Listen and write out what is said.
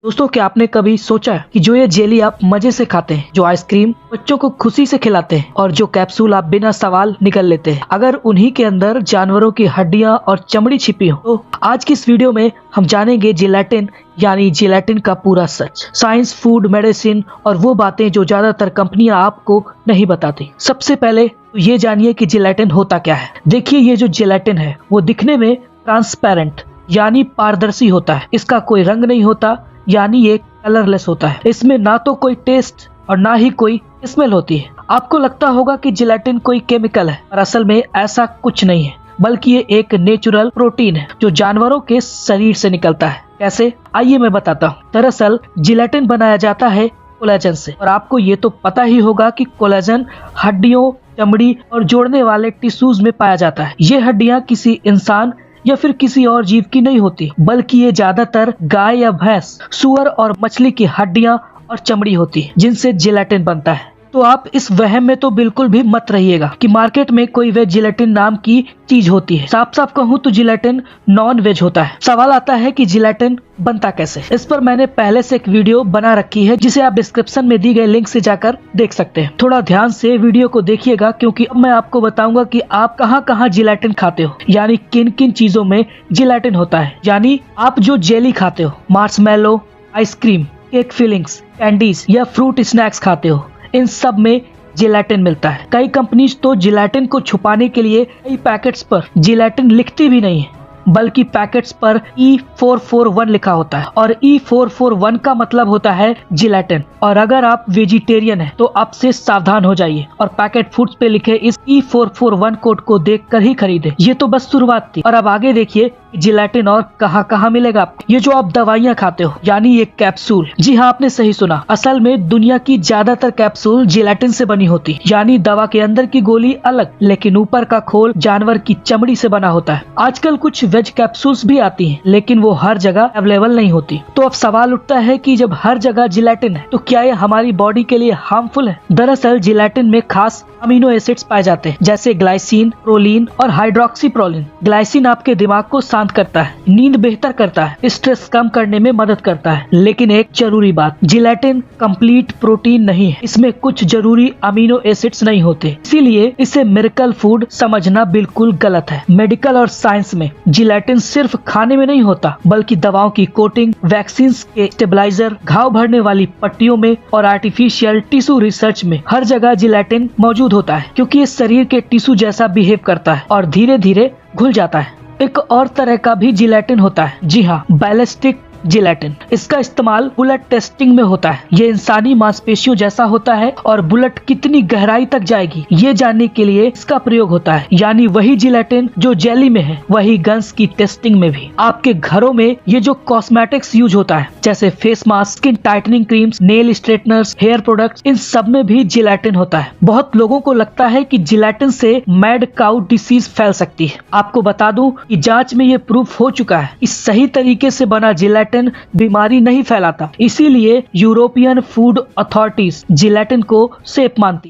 दोस्तों, क्या आपने कभी सोचा है कि जो ये जेली आप मजे से खाते हैं, जो आइसक्रीम बच्चों को खुशी से खिलाते हैं और जो कैप्सूल आप बिना सवाल निकल लेते हैं, अगर उन्हीं के अंदर जानवरों की हड्डियां और चमड़ी छिपी हो? तो आज की इस वीडियो में हम जानेंगे जिलेटिन यानी जिलेटिन का पूरा सच, साइंस, फूड, मेडिसिन और वो बातें जो ज्यादातर कंपनियां आपको नहीं बताती। सबसे पहले तो ये जानिए कि जिलेटिन होता क्या है। देखिए, ये जो जिलेटिन है वो दिखने में ट्रांसपेरेंट यानी पारदर्शी होता है। इसका कोई रंग नहीं होता, यानी ये कलरलेस होता है। इसमें ना तो कोई टेस्ट और ना ही कोई स्मेल होती है। आपको लगता होगा कि जिलेटिन कोई केमिकल है, पर असल में ऐसा कुछ नहीं है, बल्कि ये एक नेचुरल प्रोटीन है जो जानवरों के शरीर से निकलता है। कैसे? आइए मैं बताता हूँ। दरअसल जिलेटिन बनाया जाता है कोलेजन से, और आपको ये तो पता ही होगा कि कोलेजन हड्डियों, चमड़ी और जोड़ने वाले टिश्यूज में पाया जाता है। ये हड्डियां किसी इंसान या फिर किसी और जीव की नहीं होती, बल्कि ये ज्यादातर गाय या भैंस, सुअर और मछली की हड्डियां और चमड़ी होती है, जिनसे जिलेटिन बनता है। तो आप इस वहम में तो बिल्कुल भी मत रहिएगा कि मार्केट में कोई वेज जिलेटिन नाम की चीज होती है। साफ साफ कहूँ तो जिलेटिन नॉन वेज होता है। सवाल आता है कि जिलेटिन बनता कैसे। इस पर मैंने पहले से एक वीडियो बना रखी है, जिसे आप डिस्क्रिप्शन में दी गई लिंक से जाकर देख सकते हैं। थोड़ा ध्यान से वीडियो को देखिएगा, क्योंकि अब मैं आपको बताऊंगा कि आप कहाँ कहाँ जिलेटिन खाते हो, यानी किन किन चीजों में जिलेटिन होता है। यानी आप जो जेली खाते हो, marshmallow, ice cream, cake fillings, candies या फ्रूट स्नैक्स खाते हो, इन सब में जिलेटिन मिलता है। कई कंपनीज तो जिलेटिन को छुपाने के लिए कई पैकेट्स पर जिलेटिन लिखती भी नहीं है, बल्कि पैकेट्स पर E441 लिखा होता है, और E441 का मतलब होता है जिलेटिन। और अगर आप वेजिटेरियन हैं तो आप से सावधान हो जाइए और पैकेट फूड्स पे लिखे इस E441 कोड को देखकर ही खरीदे। ये तो बस शुरुआत थी, और अब आगे देखिए जिलेटिन और कहाँ कहाँ मिलेगा आपको। ये जो आप दवाइयाँ खाते हो, यानी ये कैप्सूल, जी हाँ, आपने सही सुना। असल में दुनिया की ज्यादातर कैप्सूल जिलेटिन से बनी होती, यानी दवा के अंदर की गोली अलग, लेकिन ऊपर का खोल जानवर की चमड़ी से बना होता है। आजकल कुछ वेज कैप्सूल्स भी आती हैं, लेकिन वो हर जगह अवेलेबल नहीं होती। तो अब सवाल उठता है कि जब हर जगह जिलेटिन है, तो क्या ये हमारी बॉडी के लिए हार्मफुल है? दरअसल जिलेटिन में खास अमीनो एसिड्स पाए जाते हैं, जैसे ग्लाइसिन, प्रोलीन और हाइड्रोक्सीप्रोलीन। ग्लाइसिन आपके दिमाग को शांत करता है, नींद बेहतर करता है, स्ट्रेस कम करने में मदद करता है। लेकिन एक जरूरी बात, जिलेटिन कंप्लीट प्रोटीन नहीं है, इसमें कुछ जरूरी अमीनो एसिड्स नहीं होते, इसीलिए इसे मिरेकल फूड समझना बिल्कुल गलत है। मेडिकल और साइंस में जिलेटिन सिर्फ खाने में नहीं होता, बल्कि दवाओं की कोटिंग, वैक्सीन के स्टेबलाइजर, घाव भरने वाली पट्टियों में और आर्टिफिशियल टिश्यू रिसर्च में हर जगह जिलेटिन मौजूद होता है, क्योंकि ये शरीर के टिश्यू जैसा बिहेव करता है और धीरे धीरे घुल जाता है। एक और तरह का भी जिलेटिन होता है, जी हाँ, बैलिस्टिक जिलेटिन। इसका इस्तेमाल बुलेट टेस्टिंग में होता है। ये इंसानी मांसपेशियों जैसा होता है, और बुलेट कितनी गहराई तक जाएगी ये जानने के लिए इसका प्रयोग होता है। यानी वही जिलेटिन जो जेली में है, वही गन्स की टेस्टिंग में भी। आपके घरों में ये जो कॉस्मेटिक्स यूज होता है, जैसे face mask, skin tightening creams, nail straighteners, hair products, इन सब में भी जिलेटिन होता है। बहुत लोगों को लगता है कि जिलेटिन से मैड काउ डिसीज फैल सकती है। आपको बता दूं कि जांच में ये प्रूफ हो चुका है कि सही तरीके से बना जिलेटिन बीमारी नहीं फैलाता। इसीलिए यूरोपियन फूड अथॉरिटीज जिलेटिन को सेफ मानती।